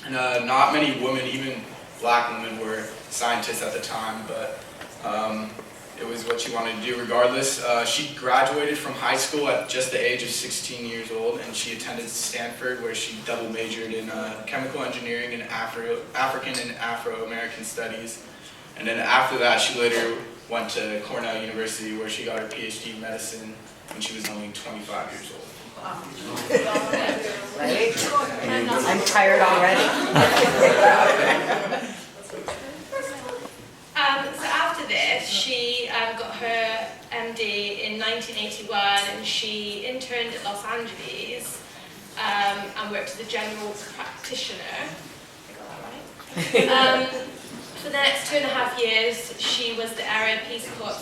And not many women, even black women, were scientists at the time, but it was what she wanted to do regardless. She graduated from high school at just the age of 16 years old, and she attended Stanford, where she double majored in chemical engineering and African and Afro-American studies. And then after that, she later went to Cornell University, where she got her PhD in medicine when she was only 25 years old. Right? I'm tired already. So after this, she got her MD in 1981, and she interned at Los Angeles and worked as a general practitioner. I got that right? For the next 2.5 years, she was the area Peace Corps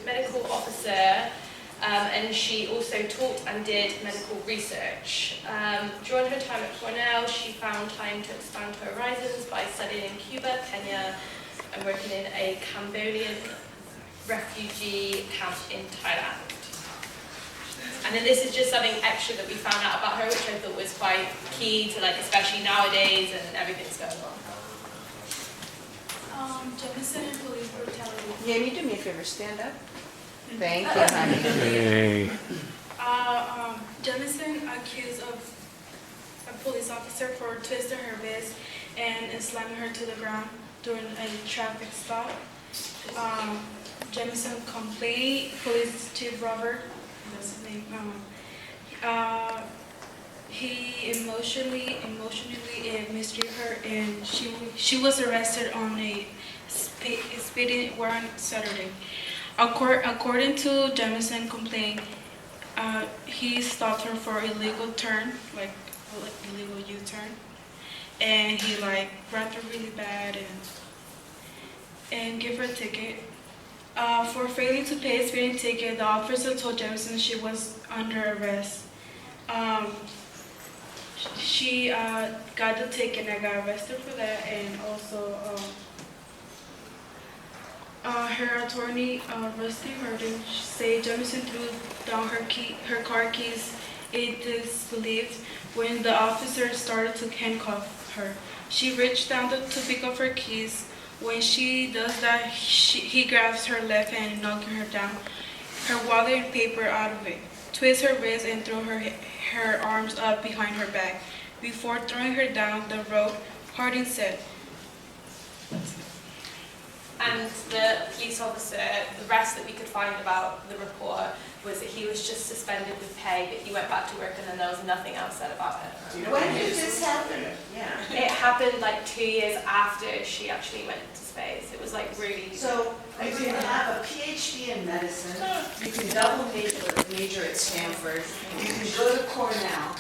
medical officer, and she also taught and did medical research. During her time at Cornell, she found time to expand her horizons by studying in Cuba, Kenya, and working in a Cambodian refugee camp in Thailand. And then this is just something extra that we found out about her, which I thought was quite key to, like, especially nowadays and everything's going on. Jemison and police brutality. Jamie, do me a favor, stand up. Thank you, honey. Hey. Jemison accused of a police officer for twisting her wrist and slamming her to the ground during a traffic stop. Jemison complained, police chief Robert, that's his name, he emotionally mistreated her, and she was arrested on a speeding warrant Saturday. According to Jemison complaint, he stopped her for illegal turn, like illegal U-turn, and he grabbed her really bad and gave her a ticket. For failing to pay a speeding ticket, the officer told Jemison she was under arrest. She got the ticket and got arrested for that, and also her attorney, Rusty Hurden, said Jemison threw down her car keys in disbelief when the officer started to handcuff her. She reached down to pick up her keys. When she does that, he grabs her left hand, knocking her down, her wallet and paper out of it, twists her wrist and throw her arms up behind her back. Before throwing her down the road, Harding said, And the police officer, the rest that we could find about the report was that he was just suspended with pay, but he went back to work and then there was nothing else said about it. When did this happen? Yeah. It happened like 2 years after she actually went into space. It was like really... So you can have a PhD in medicine, you can double major at Stanford, you can go to Cornell,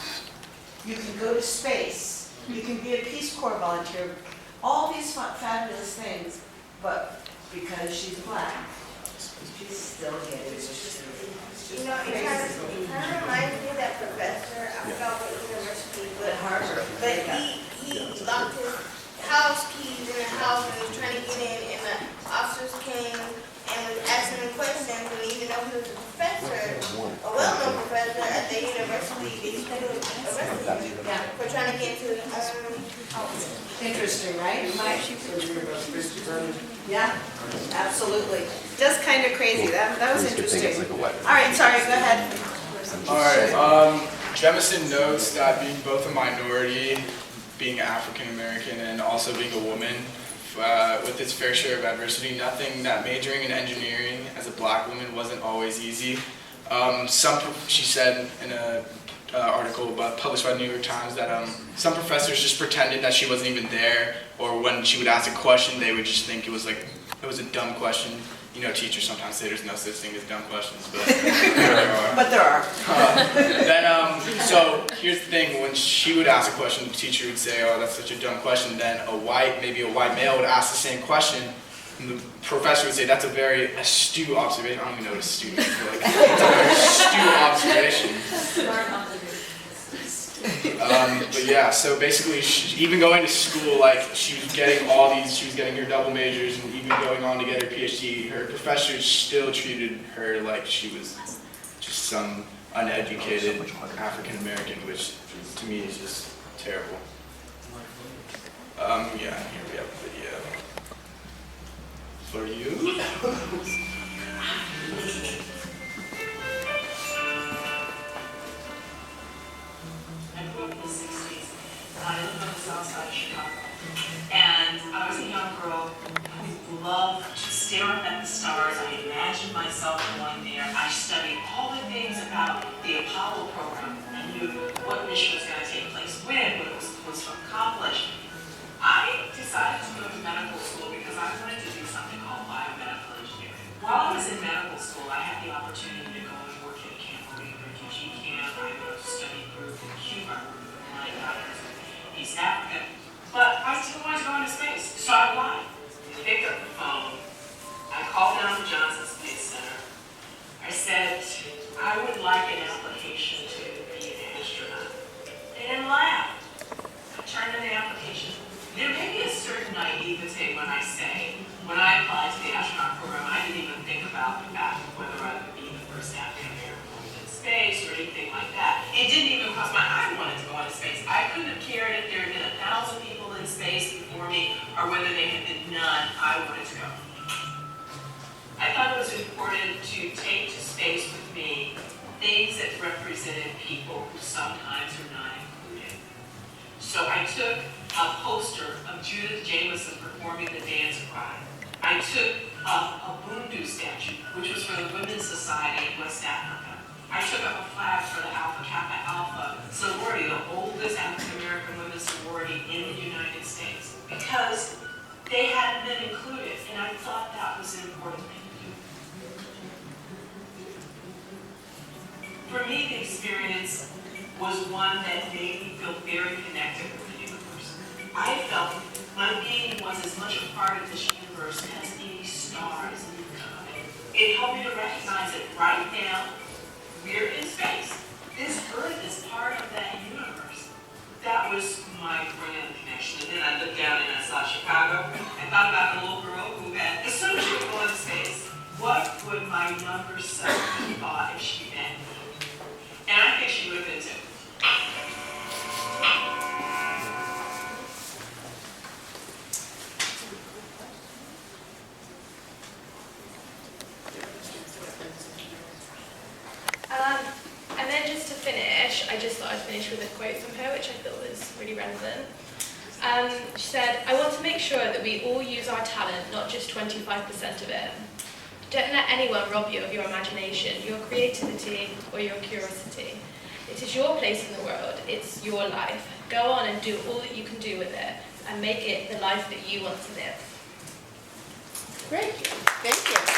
you can go to space, you can be a Peace Corps volunteer, all these fabulous things, but because she's black, she's still getting You know, it kind of reminds me of that professor, I forgot what university, at Harvard. but he locked his house keys in the house and was trying to get in, and the officers came and was asking him questions, and even though he was a professor, a well-known professor at the university, they still arrested him for trying to get into his own house. Interesting, right? Yeah, absolutely. Just kind of crazy. That was interesting. All right, sorry, go ahead. Alright, Jemison notes that being both a minority, being African American, and also being a woman, with its fair share of adversity, nothing that majoring in engineering as a black woman wasn't always easy. She said in an article published by the New York Times that some professors just pretended that she wasn't even there, or when she would ask a question, they would just think it was a dumb question. You know, teachers sometimes say there's no such thing as dumb questions, but there are. But there are. So here's the thing: when she would ask a question, the teacher would say, "Oh, that's such a dumb question." Then maybe a white male would ask the same question, and the professor would say, "That's a very astute observation." I don't even know what astute is, but it's a very astute observation. But yeah, so basically, even going to school, she was getting her double majors, and even going on to get her PhD, her professors still treated her like she was just some uneducated African American, which to me is just terrible. Yeah, here we have a video. For you? I grew up in the 60s, and I lived on the south side of Chicago. And I was a young girl who loved to stare up at the stars. I imagined myself going there. I studied all the things about the Apollo program. I knew what mission was going to take place when, what it was supposed to accomplish. I decided to go to medical school because I wanted to do something called biomedical engineering. While I was in medical school, I had the opportunity to go and work at Camp Marine refugee camp. I went to study group in Cuba, my daughters in East Africa. But I still wanted to go into space, so I applied. I picked up the phone. I called down to Johnson Space Center. I said, I would like an application to be an astronaut. They didn't laugh. I turned in the application. There may be a certain naivete when I say, when I applied to the astronaut program, I didn't even think about the fact of whether I would be the first African American woman in space or anything like that. It didn't even cross my mind I wanted to go into space. I couldn't have cared if there had been 1,000 people in space before me or whether there had been none. I wanted to go. I thought it was important to take to space with me things that represented people who sometimes are not included. So I took a poster of Judith Jamison performing the dance cry. I took a Bundu statue, which was for the Women's Society in West Africa. I took up a flag for the Alpha Kappa Alpha sorority, the oldest African American women's sorority in the United States, because they hadn't been included, and I thought that was an important thing to do. For me, the experience was one that made me feel very connected with the universe. I felt my being was as much a part of this universe as any stars in the sky. It helped me to recognize that right now, we're in space. This Earth is part of that universe. That was my grand connection. And then I looked down and I saw Chicago. I thought about the little girl who had, as soon as she would go into space, what would my younger self have thought if she met me? And I think she would have been too. And then just to finish, I just thought I'd finish with a quote from her, which I thought was really relevant. She said, I want to make sure that we all use our talent, not just 25% of it. Don't let anyone rob you of your imagination, your creativity, or your curiosity. It is your place in the world. It's your life. Go on and do all that you can do with it, and make it the life that you want to live. Great, thank you.